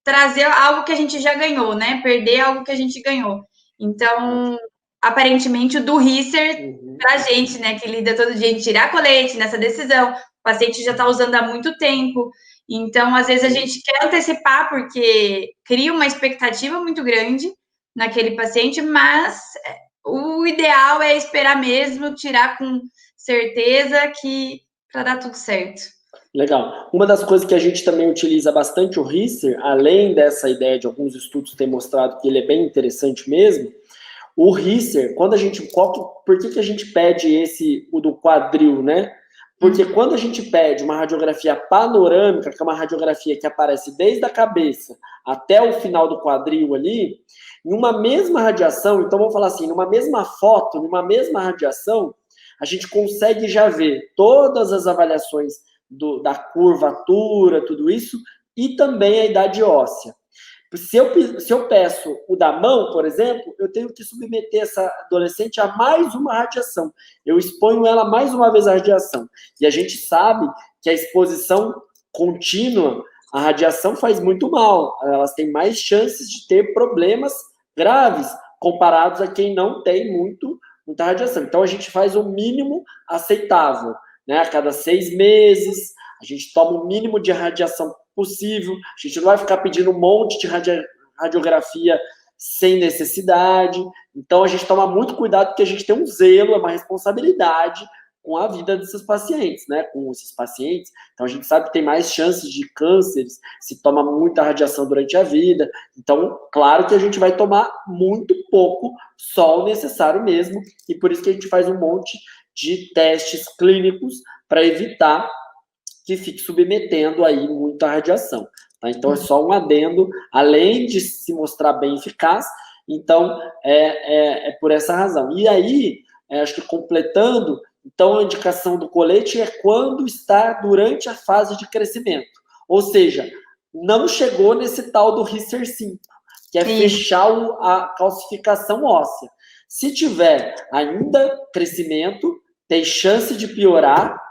trazer algo que a gente já ganhou, né? Perder algo que a gente ganhou. Então, aparentemente, o do Risser, pra gente, né, que lida todo dia em tirar colete nessa decisão, o paciente já está usando há muito tempo. Então, às vezes, a gente quer antecipar, porque cria uma expectativa muito grande naquele paciente, mas o ideal é esperar mesmo, tirar com certeza que para dar tudo certo. Legal. Uma das coisas que a gente também utiliza bastante o Risser, além dessa ideia de alguns estudos terem mostrado que ele é bem interessante mesmo, o Risser, quando a gente... por que a gente pede o do quadril, né? Porque quando a gente pede uma radiografia panorâmica, que é uma radiografia que aparece desde a cabeça até o final do quadril ali, em uma mesma radiação, então vamos falar assim, numa mesma foto, numa mesma radiação, a gente consegue já ver todas as avaliações da curvatura, tudo isso, e também a idade óssea. Se eu peço o da mão, por exemplo, eu tenho que submeter essa adolescente a mais uma radiação. Eu exponho ela mais uma vez à radiação. E a gente sabe que a exposição contínua à radiação faz muito mal. Elas têm mais chances de ter problemas graves comparados a quem não tem muita radiação. Então, a gente faz o mínimo aceitável. Né? A cada 6 meses, a gente toma o mínimo de radiação possível, a gente não vai ficar pedindo um monte de radiografia sem necessidade. Então, a gente toma muito cuidado, porque a gente tem um zelo, uma responsabilidade com a vida desses pacientes, né? Com esses pacientes. Então, a gente sabe que tem mais chances de cânceres se toma muita radiação durante a vida. Então, claro que a gente vai tomar muito pouco, só o necessário mesmo, e por isso que a gente faz um monte de testes clínicos para evitar que fique submetendo aí muita radiação. Tá? Então, é só um adendo, além de se mostrar bem eficaz, então, é por essa razão. E aí, acho que completando, então, a indicação do colete é quando está durante a fase de crescimento. Ou seja, não chegou nesse tal do Risser 5, que é fechar a calcificação óssea. Se tiver ainda crescimento, tem chance de piorar,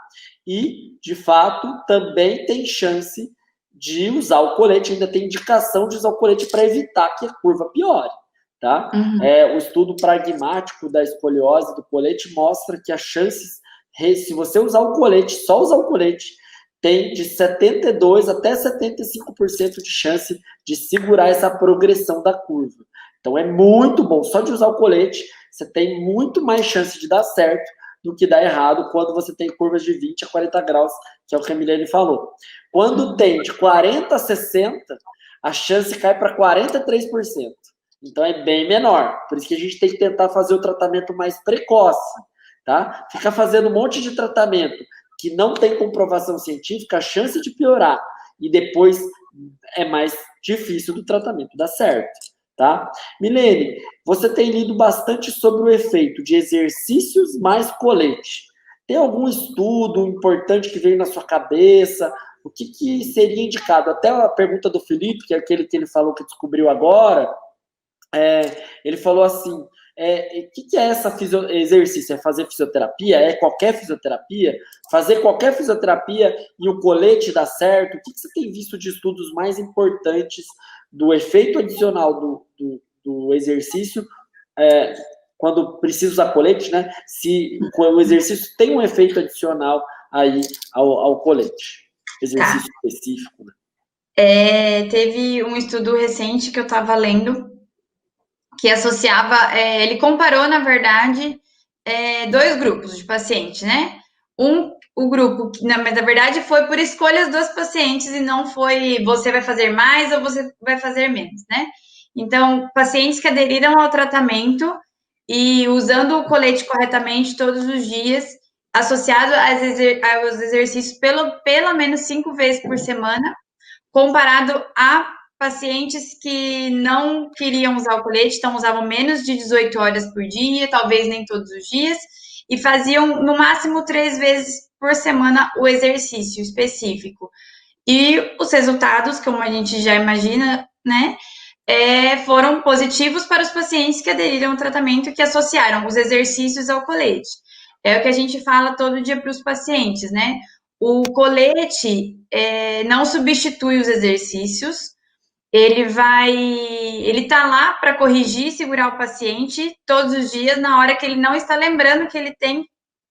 e, de fato, também tem chance de usar o colete, ainda tem indicação de usar o colete para evitar que a curva piore, tá? O estudo pragmático da escoliose do colete mostra que as chances, se você usar o colete, só usar o colete, tem de 72% até 75% de chance de segurar essa progressão da curva. Então, é muito bom. Só de usar o colete, você tem muito mais chance de dar certo do que dar errado quando você tem curvas de 20 a 40 graus, que é o que a Milene falou. Quando tem de 40 a 60, a chance cai para 43%. Então, é bem menor. Por isso que a gente tem que tentar fazer o tratamento mais precoce, tá? Ficar fazendo um monte de tratamento que não tem comprovação científica, a chance de piorar e depois é mais difícil do tratamento dar certo, tá? Milene, você tem lido bastante sobre o efeito de exercícios mais colete. Tem algum estudo importante que veio na sua cabeça? O que seria indicado? Até a pergunta do Felipe, que é aquele que ele falou que descobriu agora, ele falou assim, o que é exercício? É fazer fisioterapia? É qualquer fisioterapia? Fazer qualquer fisioterapia e o colete dá certo? O que você tem visto de estudos mais importantes do efeito adicional do exercício quando precisa usar colete, né? Se o exercício tem um efeito adicional aí ao colete. Exercício específico, né? Teve um estudo recente que eu estava lendo que associava, ele comparou, na verdade, dois grupos de pacientes, né? O grupo, mas na verdade foi por escolhas dos pacientes e não foi você vai fazer mais ou você vai fazer menos, né? Então, pacientes que aderiram ao tratamento e usando o colete corretamente todos os dias, associado aos exercícios pelo menos 5 vezes por semana, comparado a pacientes que não queriam usar o colete, então usavam menos de 18 horas por dia, talvez nem todos os dias, e faziam no máximo 3 vezes por semana o exercício específico. E os resultados, como a gente já imagina, né, foram positivos para os pacientes que aderiram ao tratamento, que associaram os exercícios ao colete. É o que a gente fala todo dia para os pacientes, né? O colete não substitui os exercícios, ele está lá para corrigir e segurar o paciente todos os dias, na hora que ele não está lembrando que ele tem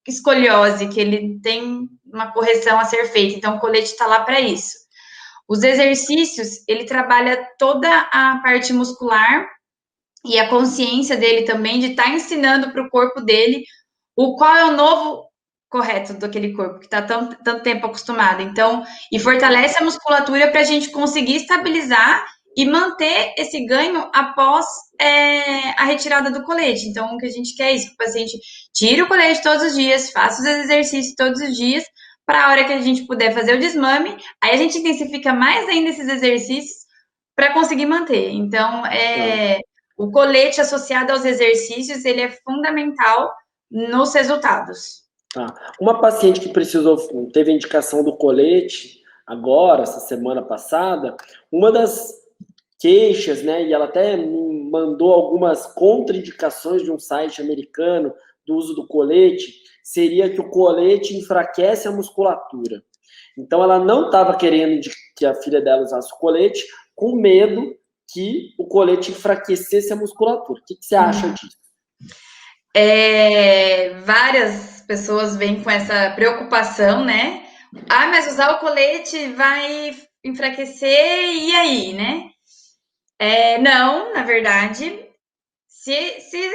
escoliose, que ele tem uma correção a ser feita. Então, o colete está lá para isso. Os exercícios, ele trabalha toda a parte muscular e a consciência dele também de estar ensinando para o corpo dele qual é o novo correto daquele corpo que está tanto tempo acostumado. Então, e fortalece a musculatura para a gente conseguir estabilizar e manter esse ganho após a retirada do colete. Então, o que a gente quer é isso, que o paciente tire o colete todos os dias, faça os exercícios todos os dias, para a hora que a gente puder fazer o desmame, aí a gente intensifica mais ainda esses exercícios para conseguir manter. Então, o colete associado aos exercícios, ele é fundamental nos resultados. Uma paciente que teve a indicação do colete agora, essa semana passada, uma das queixas, né, e ela até me mandou algumas contraindicações de um site americano do uso do colete, seria que o colete enfraquece a musculatura. Então, ela não estava querendo que a filha dela usasse o colete, com medo que o colete enfraquecesse a musculatura. O que você acha disso? Várias pessoas vêm com essa preocupação, né? Mas usar o colete vai enfraquecer, e aí, né? Não, na verdade, se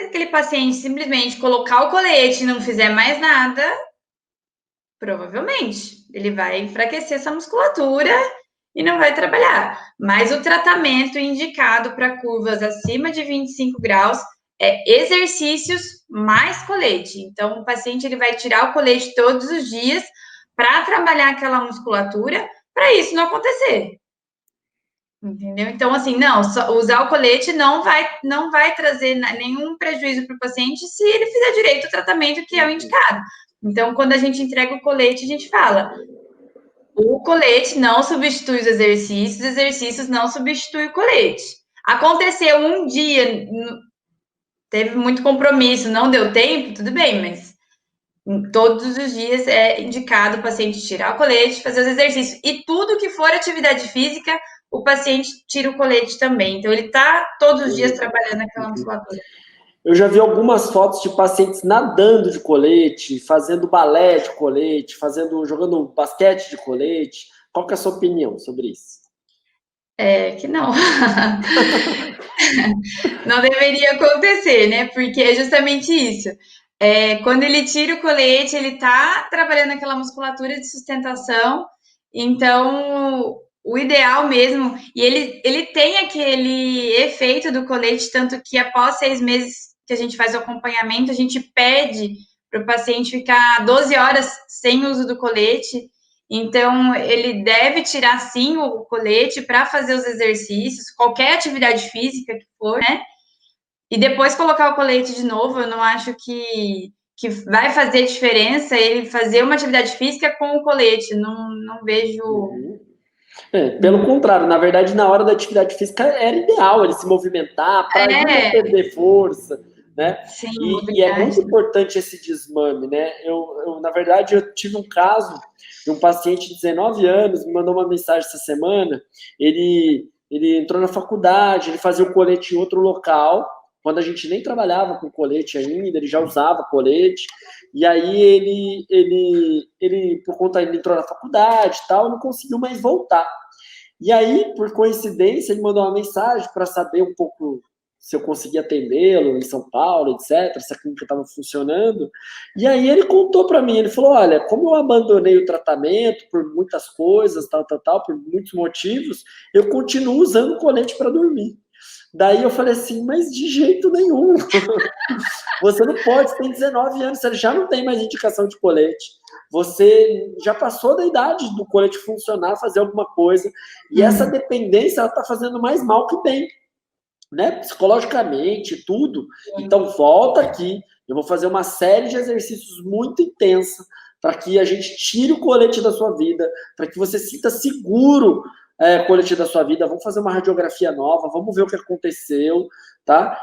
aquele paciente simplesmente colocar o colete e não fizer mais nada, provavelmente ele vai enfraquecer essa musculatura e não vai trabalhar. Mas o tratamento indicado para curvas acima de 25 graus é exercícios mais colete. Então, o paciente ele vai tirar o colete todos os dias para trabalhar aquela musculatura, para isso não acontecer. Entendeu? Então, assim, não, usar o colete não vai trazer nenhum prejuízo para o paciente se ele fizer direito o tratamento que é o indicado. Então, quando a gente entrega o colete, a gente fala: o colete não substitui os exercícios não substituem o colete. Aconteceu um dia, teve muito compromisso, não deu tempo, tudo bem, mas Todos os dias é indicado o paciente tirar o colete, fazer os exercícios. E tudo que for atividade física, o paciente tira o colete também. Então, ele está todos os dias trabalhando aquela musculatura. Eu já vi algumas fotos de pacientes nadando de colete, fazendo balé de colete, jogando basquete de colete. Qual que é a sua opinião sobre isso? Que não. Não deveria acontecer, né? Porque é justamente isso. Quando ele tira o colete, ele está trabalhando aquela musculatura de sustentação. Então, o ideal mesmo, e ele tem aquele efeito do colete, tanto que após 6 meses que a gente faz o acompanhamento, a gente pede para o paciente ficar 12 horas sem uso do colete. Então, ele deve tirar sim o colete para fazer os exercícios, qualquer atividade física que for, né? E depois colocar o colete de novo. Eu não acho que vai fazer diferença ele fazer uma atividade física com o colete. Não vejo. Pelo contrário, na verdade, na hora da atividade física era ideal ele se movimentar para ele não perder força, né? Sim, E é muito importante esse desmame, né? Na verdade, eu tive um caso de um paciente de 19 anos, me mandou uma mensagem essa semana, ele entrou na faculdade, ele fazia o colete em outro local, quando a gente nem trabalhava com colete ainda, ele já usava colete, e aí ele por conta, ele entrou na faculdade e tal, não conseguiu mais voltar. E aí, por coincidência, ele mandou uma mensagem para saber um pouco se eu conseguia atendê-lo em São Paulo, etc., se a clínica estava funcionando. E aí ele contou para mim, ele falou, olha, como eu abandonei o tratamento por muitas coisas, tal, por muitos motivos, eu continuo usando colete para dormir. Daí eu falei assim, mas de jeito nenhum. Você não pode, você tem 19 anos, você já não tem mais indicação de colete. Você já passou da idade do colete funcionar, fazer alguma coisa. E essa dependência, ela está fazendo mais mal que bem. Né? Psicologicamente, tudo. Então, volta aqui. Eu vou fazer uma série de exercícios muito intensa para que a gente tire o colete da sua vida, para que você sinta seguro colete da sua vida. Vamos fazer uma radiografia nova, vamos ver o que aconteceu, tá?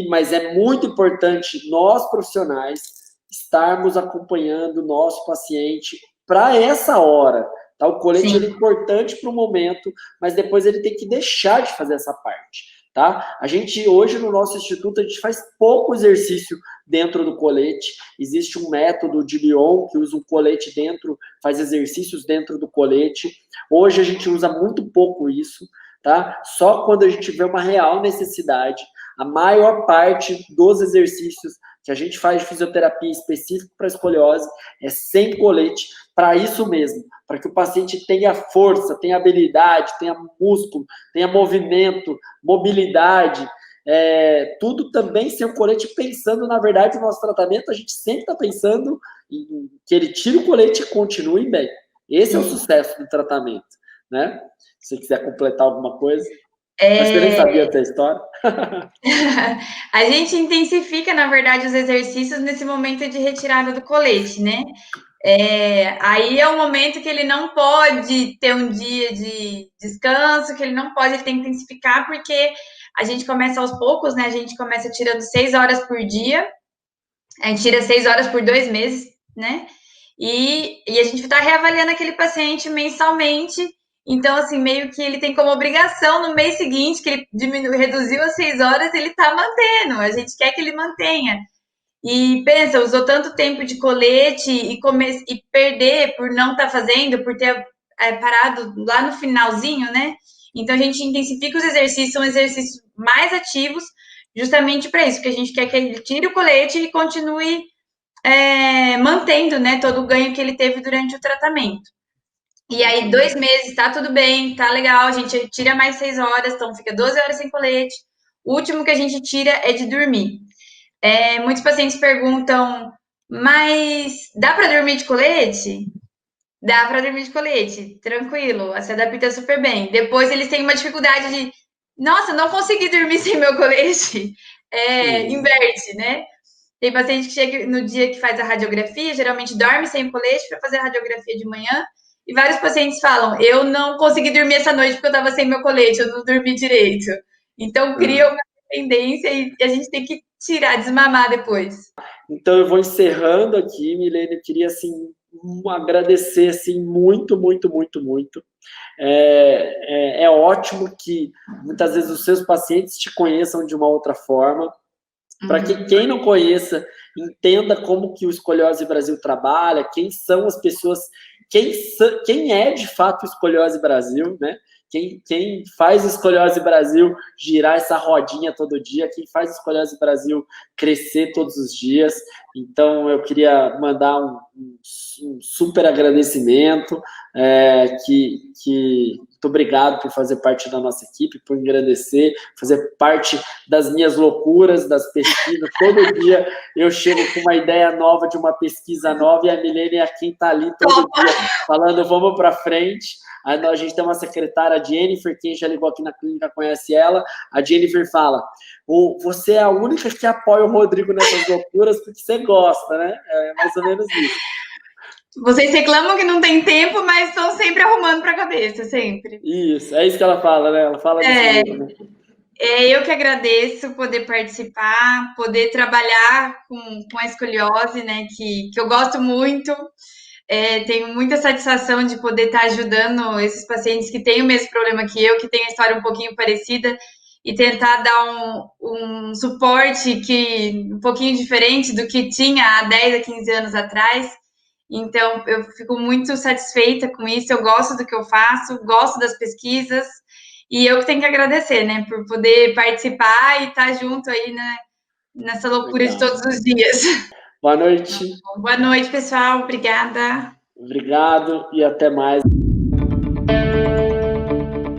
Mas é muito importante nós, profissionais, estarmos acompanhando o nosso paciente para essa hora. Tá? O colete é importante para o momento, mas depois ele tem que deixar de fazer essa parte. Tá? A gente, hoje, no nosso instituto, a gente faz pouco exercício dentro do colete. Existe um método de Lyon que usa um colete dentro, faz exercícios dentro do colete. Hoje a gente usa muito pouco isso, tá? Só quando a gente vê uma real necessidade. A maior parte dos exercícios que a gente faz de fisioterapia específico para escoliose é sem colete, para isso mesmo, para que o paciente tenha força, tenha habilidade, tenha músculo, tenha movimento, mobilidade, tudo também sem o colete, pensando, na verdade, no nosso tratamento, a gente sempre está pensando em que ele tire o colete e continue bem. Esse é o sucesso do tratamento, né? Se você quiser completar alguma coisa. Mas você nem sabia essa história? A gente intensifica, na verdade, os exercícios nesse momento de retirada do colete, né? Aí é o momento que ele não pode ter um dia de descanso, que ele não pode, ele tem que intensificar, porque a gente começa aos poucos, né? A gente começa tirando 6 horas por dia, a gente tira 6 horas por 2 meses, né? E a gente está reavaliando aquele paciente mensalmente. Então, assim, meio que ele tem como obrigação no mês seguinte, que ele reduziu as 6 horas, ele está mantendo. A gente quer que ele mantenha. E pensa, usou tanto tempo de colete e perder por não estar fazendo, por ter parado lá no finalzinho, né? Então a gente intensifica os exercícios, são exercícios mais ativos, justamente para isso, que a gente quer que ele tire o colete e continue mantendo, né, todo o ganho que ele teve durante o tratamento. E aí, 2 meses, tá tudo bem, tá legal, a gente tira mais 6 horas, então fica 12 horas sem colete. O último que a gente tira é de dormir. Muitos pacientes perguntam, mas dá para dormir de colete? Dá para dormir de colete, tranquilo, se adapta super bem. Depois eles têm uma dificuldade de, nossa, não consegui dormir sem meu colete. Inverte, né? Tem paciente que chega no dia que faz a radiografia, geralmente dorme sem o colete para fazer a radiografia de manhã. E vários pacientes falam, eu não consegui dormir essa noite porque eu estava sem meu colete, eu não dormi direito. Então cria uma dependência e a gente tem que tirar, desmamar depois. Então, eu vou encerrando aqui, Milene, eu queria, assim, agradecer, assim, muito, muito, muito, muito. É ótimo que, muitas vezes, os seus pacientes te conheçam de uma outra forma, para que quem não conheça, entenda como que o Escoliose Brasil trabalha, quem são as pessoas, quem é, de fato, o Escoliose Brasil, né? Quem faz o Escoliose Brasil girar essa rodinha todo dia, quem faz o Escoliose Brasil crescer todos os dias. Então, eu queria mandar um super agradecimento, muito obrigado por fazer parte da nossa equipe, por engrandecer, fazer parte das minhas loucuras, das pesquisas. Todo dia eu chego com uma ideia nova de uma pesquisa nova e a Milene é quem está ali todo dia falando, vamos para frente. A gente tem uma secretária, a Jennifer, quem já ligou aqui na clínica conhece ela. A Jennifer fala, você é a única que apoia o Rodrigo nessas loucuras porque você gosta, né? É mais ou menos isso. Vocês reclamam que não tem tempo, mas estão sempre arrumando para a cabeça, sempre. Isso, é isso que ela fala, né? Ela fala disso mesmo, né? Eu que agradeço poder participar, poder trabalhar com a escoliose, né? Que eu gosto muito. Tenho muita satisfação de poder estar ajudando esses pacientes que têm o mesmo problema que eu, que têm uma história um pouquinho parecida, e tentar dar um suporte um pouquinho diferente do que tinha há 10 a 15 anos atrás. Então, eu fico muito satisfeita com isso, eu gosto do que eu faço, gosto das pesquisas, e eu que tenho que agradecer, né, por poder participar e estar junto aí, né, nessa loucura de todos os dias. Boa noite. Boa noite, pessoal. Obrigada. Obrigado e até mais.